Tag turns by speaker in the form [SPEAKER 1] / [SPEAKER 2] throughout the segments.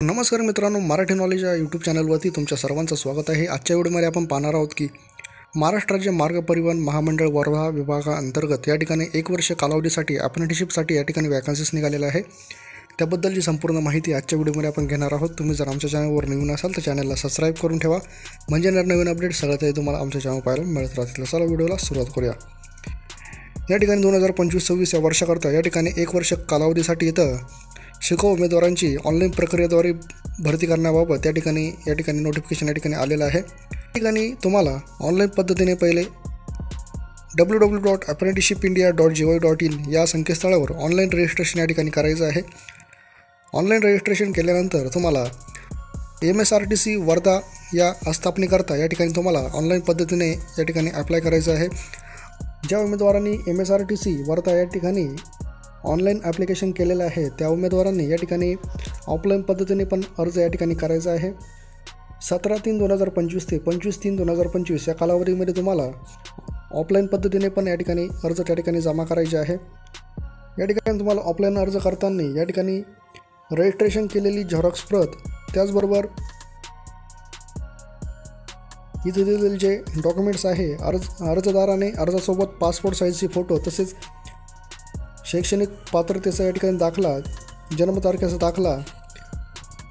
[SPEAKER 1] नमस्कार मित्रांनो, मराठी नॉलेज या यूट्यूब चॅनलवरती तुमच्या सर्वांचं स्वागत आहे। आजच्या व्हिडिओमध्ये आपण पाहणार आहोत की महाराष्ट्र राज्य मार्ग परिवहन महामंडळ वर्धा विभागाअंतर्गत या ठिकाणी 1 वर्ष कालावधीसाठी अप्रेंटिसशिपसाठी या ठिकाणी वॅकन्सीज निघालेल्या आहे। त्याबद्दलची संपूर्ण माहिती आजच्या व्हिडिओमध्ये आपण घेणार आहोत। तुम्ही जर आमच्या चॅनलवर नवीन असाल तर चॅनलला सबस्क्राईब करून ठेवा, म्हणजे नवीन अपडेट सगळ्यात आधी तुम्हाला आमच्या चॅनल पाहायला मिळत राहतील। चला व्हिडिओला सुरुवात करूया। या ठिकाणी 2025-26 या वर्षाकरता या ठिकाणी 1 वर्ष कालावधीसाठी इथं शिकाऊ उमेदवारांची ऑनलाईन प्रक्रियेद्वारे भरती करण्याबाबत या ठिकाणी नोटिफिकेशन या ठिकाणी आलेलं आहे। या ठिकाणी तुम्हाला ऑनलाईन पद्धतीने पहिले www.apprenticeshipindia.gov.in या संकेतस्थळावर ऑनलाईन रजिस्ट्रेशन या ठिकाणी करायचं आहे। ऑनलाईन रजिस्ट्रेशन केल्यानंतर तुम्हाला MSRTC वर्धा या आस्थापनेकरता या ठिकाणी तुम्हाला ऑनलाईन पद्धतीने या ठिकाणी अप्लाय करायचं आहे। ज्या उमेदवारांनी MSRTC वर्धा या ठिकाणी ऑनलाईन ॲप्लिकेशन केलेलं आहे त्या उमेदवारांनी या ठिकाणी ऑफलाईन पद्धतीने पण अर्ज या ठिकाणी करायचा आहे। 17/3/2025 ते 25/3/2025 या कालावधीमध्ये तुम्हाला ऑफलाईन पद्धतीने पण या ठिकाणी अर्ज त्या ठिकाणी जमा करायचे आहे। या ठिकाणी तुम्हाला ऑफलाईन अर्ज करताना या ठिकाणी रजिस्ट्रेशन केलेली झेरॉक्स प्रत, त्याचबरोबर इथे दिलेले जे डॉक्युमेंट्स आहे अर्जदाराने अर्जासोबत पासपोर्ट साईजची फोटो, तसेच शैक्षणिक पात्रतेचा या ठिकाणी दाखला, जन्मतारखेचा दाखला,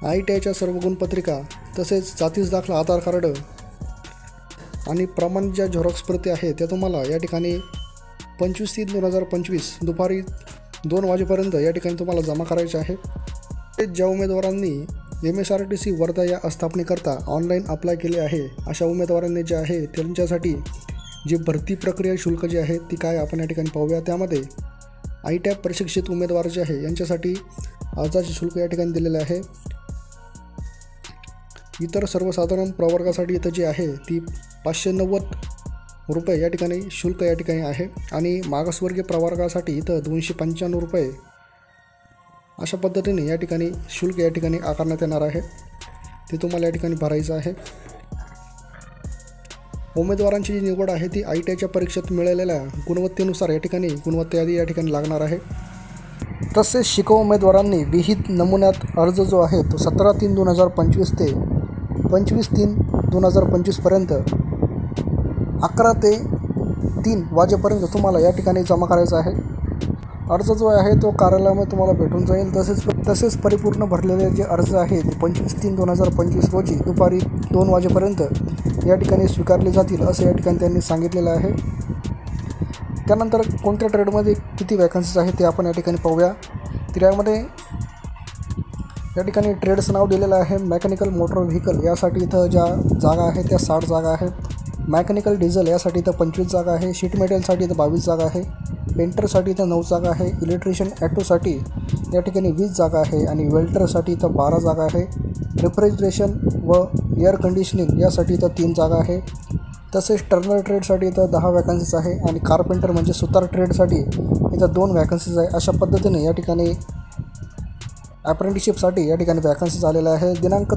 [SPEAKER 1] ITIच्या सर्व गुणपत्रिका, तसेच जातीचा दाखला, आधार कार्ड आणि प्रमाणित ज्या झेरॉक्स प्रती आहेत त्या तुम्हाला या ठिकाणी 25/3/2025 दुपारी 2 वाजेपर्यंत या ठिकाणी तुम्हाला जमा करायचे आहे। ज्या उमेदवारांनी MSRTC वर्धा या आस्थापनेकरता ऑनलाईन अप्लाय केले आहे अशा उमेदवारांनी जे आहे त्यांच्यासाठी जी भरती प्रक्रिया शुल्क जे आहे ती काय आपण या ठिकाणी पाहूया। त्यामध्ये ITAP प्रशिक्षित उमेदवार जे आहे यांच्यासाठी अर्जाचे शुल्क या ठिकाणी दिलेले आहे। इतर सर्वसाधारण प्रवर्गासाठी इथं जे आहे ती 590 रुपये या ठिकाणी शुल्क या ठिकाणी आहे, आणि मागासवर्गीय प्रवर्गासाठी इथं 295 रुपये अशा पद्धतीने या ठिकाणी शुल्क या ठिकाणी आकारण्यात येणार आहे। ते तुम्हाला या ठिकाणी भरायचं आहे। उमेदवारांची जी निवड आहे ती ITIच्या परीक्षेत मिळालेल्या गुणवत्तेनुसार या ठिकाणी गुणवत्ता यादी या ठिकाणी लागणार आहे। तसेच शिकाऊ उमेदवारांनी विहित नमुन्यात अर्ज जो आहे तो 17/3/2025 ते 25/3/2025 पर्यंत 11 ते 3 वाजेपर्यंत तुम्हाला या ठिकाणी जमा करायचा आहे। अर्ज जो आहे तो कार्यालयामध्ये तुम्हाला भेटून जाईल। तसेच परिपूर्ण भरलेले जे अर्ज आहे ते 25/3/2025 रोजी दुपारी 2 वाजेपर्यंत या ठिकाणी स्वीकारले जातील असं या ठिकाणी त्यांनी सांगितलेलं आहे। त्यानंतर कोणत्या ट्रेडमध्ये किती वॅकन्सीज आहेत ते आपण या ठिकाणी पाहूया। तर यामध्ये या ठिकाणी ट्रेडचं नाव दिलेलं आहे मेकॅनिकल मोटर व्हेकल, यासाठी इथं ज्या जागा आहे त्या 60 जागा आहे। मेकॅनिकल डिझेल यासाठी इथं 25 जागा आहे। शीट मेटलसाठी इथं 22 जागा आहे। पेंटरसाठी इथं 9 जागा आहे। इलेक्ट्रिशियन ॲटोसाठी या ठिकाणी 20 जागा आहे, आणि वेल्डरसाठी इथं 12 जागा आहे। रेफ्रिजरेशन व एअर कंडिशनिंग यासाठी इथं 3 जागा आहे। तसेच टर्नर ट्रेडसाठी इथं 10 वॅकन्सीज आहे, आणि कार्पेंटर म्हणजे सुतार ट्रेडसाठी इथं 2 वॅकन्सीज आहे। अशा पद्धतीने या ठिकाणी अप्रेंटिसशिपसाठी या ठिकाणी वॅकन्सीज आलेल्या आहे। दिनांक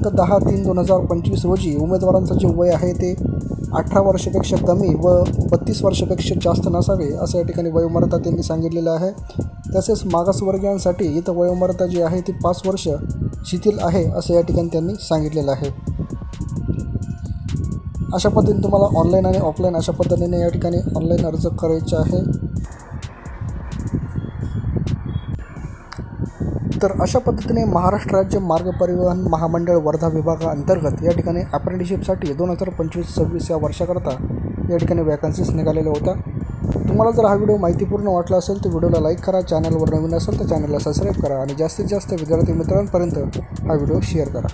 [SPEAKER 1] 10/3/2025 रोजी उमेदवारांचं जे वय आहे ते 18 वर्षापेक्षा कमी व 32 वर्षापेक्षा जास्त नसावे असं या ठिकाणी वयोमर्यादा त्यांनी सांगितलेलं आहे। तसेच मागासवर्गीयांसाठी इथं वयोमर्यादा जी आहे ती 5 वर्ष शिथिल आहे असं या ठिकाणी त्यांनी सांगितलेलं आहे। अशा पद्धतीने तुम्हाला ऑनलाईन आणि ऑफलाईन अशा पद्धतीने या ठिकाणी ऑनलाईन अर्ज करायचे आहे। तर अशा पद्धतीने महाराष्ट्र राज्य मार्ग परिवहन महामंडळ वर्धा विभागाअंतर्गत या ठिकाणी अप्रेंटिसशिपसाठी 2025-26 या वर्षाकरता या ठिकाणी वॅकन्सीज निघालेल्या होत्या। तुम्हाला जर हा व्हिडिओ माहितीपूर्ण वाटला असेल तर व्हिडिओला लाईक करा, चॅनलवर नवीन असेल तर चॅनलला सबस्क्राईब करा, आणि जास्तीत जास्त विद्यार्थी मित्रांपर्यंत हा व्हिडिओ शेअर करा।